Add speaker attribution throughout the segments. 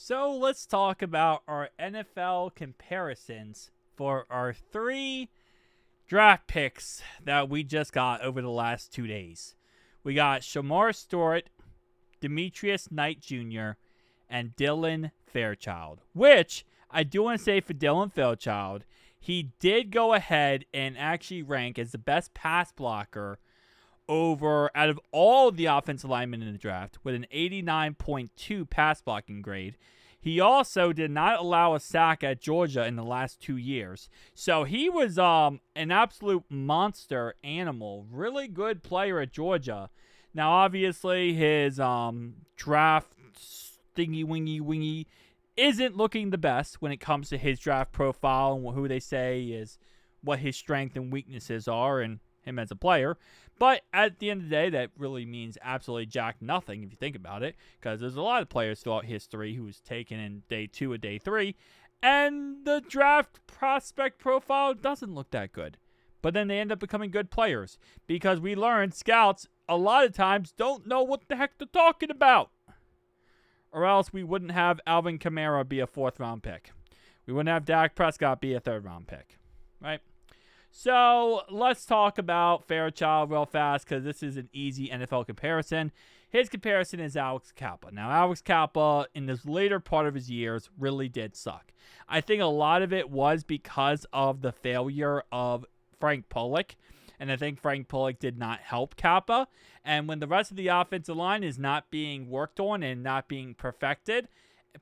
Speaker 1: So let's talk about our NFL comparisons for our three draft picks that we just got over the last 2 days. We got Shamar Stewart, Demetrius Knight Jr., and Dylan Fairchild. Which I do want to say for Dylan Fairchild, he did go ahead and actually rank as the best pass blocker out of all the offensive linemen in the draft with an 89.2 pass blocking grade. He also did not allow a sack at Georgia in the last 2 years. So he was an absolute monster animal. Really good player at Georgia. Now, obviously, his draft wingy isn't looking the best when it comes to his draft profile and who they say is what his strengths and weaknesses are and him as a player. But at the end of the day, that really means absolutely jack nothing if you think about it, because there's a lot of players throughout history who was taken in day 2 or day 3, and the draft prospect profile doesn't look that good. But then they end up becoming good players, because we learned scouts a lot of times don't know what the heck they're talking about. Or else we wouldn't have Alvin Kamara be a 4th round pick. We wouldn't have Dak Prescott be a 3rd round pick. Right? So let's talk about Fairchild real fast, because this is an easy NFL comparison. His comparison is Alex Kappa. Now, Alex Kappa, in this later part of his years, really did suck. I think a lot of it was because of the failure of Frank Pollock. And I think Frank Pollock did not help Kappa. And when the rest of the offensive line is not being worked on and not being perfected,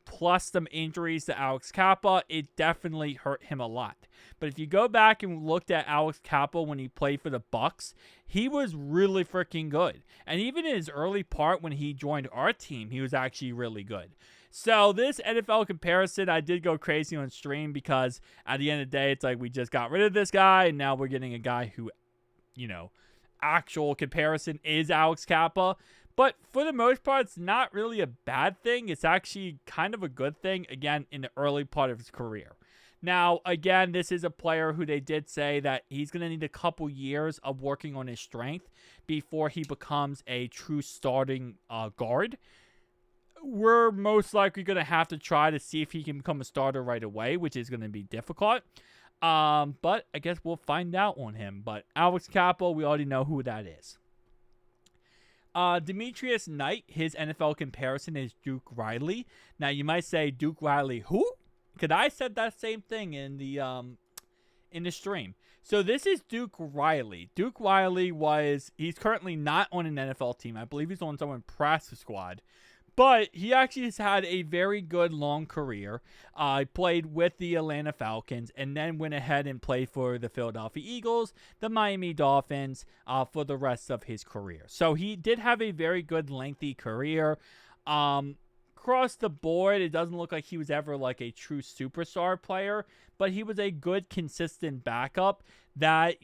Speaker 1: plus some injuries to Alex Kappa, it definitely hurt him a lot. But if you go back and looked at Alex Kappa when he played for the Bucs, he was really freaking good. And even in his early part when he joined our team, he was actually really good. So this NFL comparison, I did go crazy on stream because at the end of the day, it's like we just got rid of this guy and now we're getting a guy who, actual comparison is Alex Kappa. But for the most part, it's not really a bad thing. It's actually kind of a good thing, again, in the early part of his career. Now, again, this is a player who they did say that he's going to need a couple years of working on his strength before he becomes a true starting guard. We're most likely going to have to try to see if he can become a starter right away, which is going to be difficult. But I guess we'll find out on him. But Alex Kappa, we already know who that is. Demetrius Knight, his NFL comparison is Duke Riley. Now, you might say, Duke Riley who? Because I said that same thing in the stream. So this is Duke Riley. Duke Riley he's currently not on an NFL team. I believe he's on someone's practice squad. But he actually has had a very good long career. He played with the Atlanta Falcons and then went ahead and played for the Philadelphia Eagles, the Miami Dolphins, for the rest of his career. So he did have a very good lengthy career. Across the board, it doesn't look like he was ever like a true superstar player, but he was a good, consistent backup that,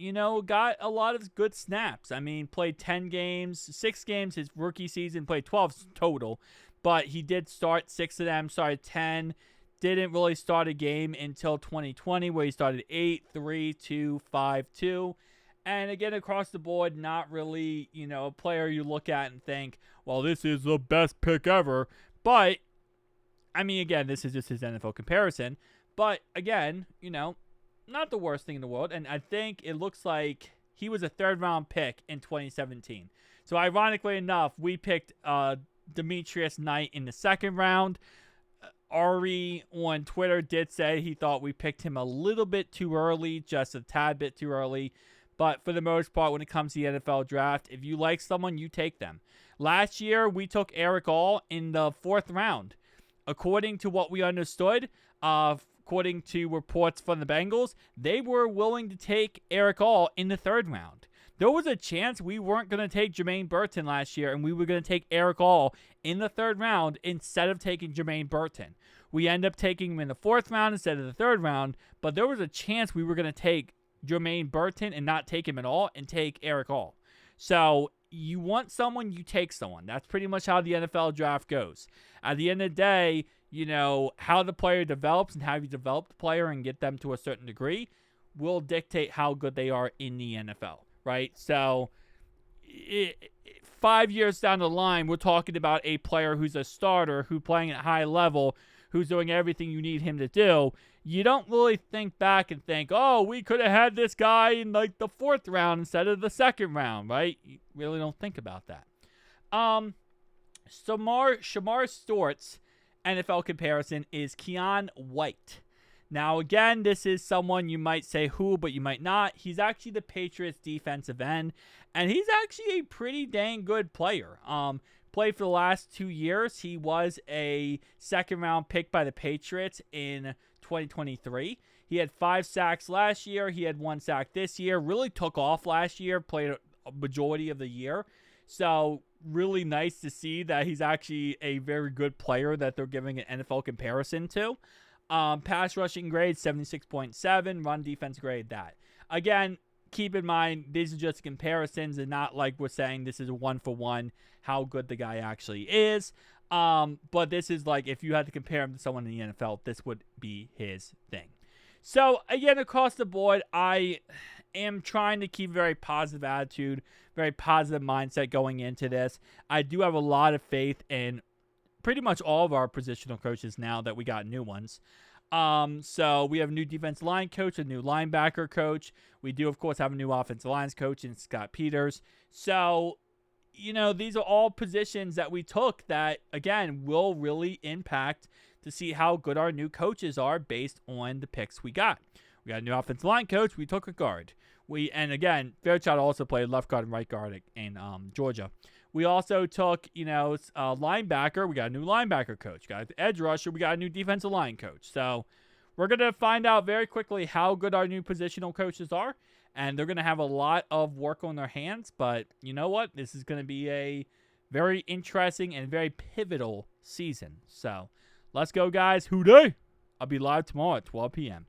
Speaker 1: got a lot of good snaps. I mean, played 10 games, 6 games his rookie season, played 12 total, but he did start 6 of them, started 10, didn't really start a game until 2020 where he started 8, 3, 2, 5, 2. And again, across the board, not really, a player you look at and think, well, this is the best pick ever. But, I mean, again, this is just his NFL comparison. But, again, not the worst thing in the world. And I think it looks like he was a 3rd round pick in 2017. So, ironically enough, we picked Demetrius Knight in the 2nd round. Ari on Twitter did say he thought we picked him a little bit too early, just a tad bit too early. But for the most part, when it comes to the NFL draft, if you like someone, you take them. Last year, we took Eric All in the 4th round. According to what we understood, according to reports from the Bengals, they were willing to take Eric All in the 3rd round. There was a chance we weren't going to take Jermaine Burton last year, and we were going to take Eric All in the 3rd round instead of taking Jermaine Burton. We ended up taking him in the 4th round instead of the 3rd round, but there was a chance we were going to take Jermaine Burton and not take him at all and take Eric All. So you want someone, you take someone. That's pretty much how the NFL draft goes. At the end of the day, how the player develops and how you develop the player and get them to a certain degree will dictate how good they are in the NFL, right? So 5 years down the line, we're talking about a player who's a starter, who's playing at high level, who's doing everything you need him to do, you don't really think back and think, oh, we could have had this guy in like the 4th round instead of the 2nd round, right? You really don't think about that. Shamar Stewart's NFL comparison is Keion White. Now, again, this is someone you might say who, but you might not. He's actually the Patriots defensive end, and he's actually a pretty dang good player. Played for the last 2 years. He was a 2nd round pick by the Patriots in 2023. He had 5 sacks last year. He had 1 sack this year. Really took off last year. Played a majority of the year. So really nice to see that he's actually a very good player that they're giving an NFL comparison to. Pass rushing grade 76.7. Run defense grade that. Again, keep in mind, these are just comparisons and not like we're saying this is a 1-for-1 how good the guy actually is. But this is like if you had to compare him to someone in the NFL, this would be his thing. So again, across the board, I am trying to keep a very positive attitude, very positive mindset going into this. I do have a lot of faith in pretty much all of our positional coaches now that we got new ones. So we have a new defensive line coach, a new linebacker coach. We do, of course, have a new offensive lines coach in Scott Peters. So, you know, these are all positions that we took that, again, will really impact to see how good our new coaches are based on the picks we got. We got a new offensive line coach. We took a guard. And again, Fairchild also played left guard and right guard in Georgia. We also took, linebacker. We got a new linebacker coach. Got an edge rusher. We got a new defensive line coach. So we're going to find out very quickly how good our new positional coaches are. And they're going to have a lot of work on their hands. But you know what? This is going to be a very interesting and very pivotal season. So let's go, guys. Hoo-day! I'll be live tomorrow at 12 p.m.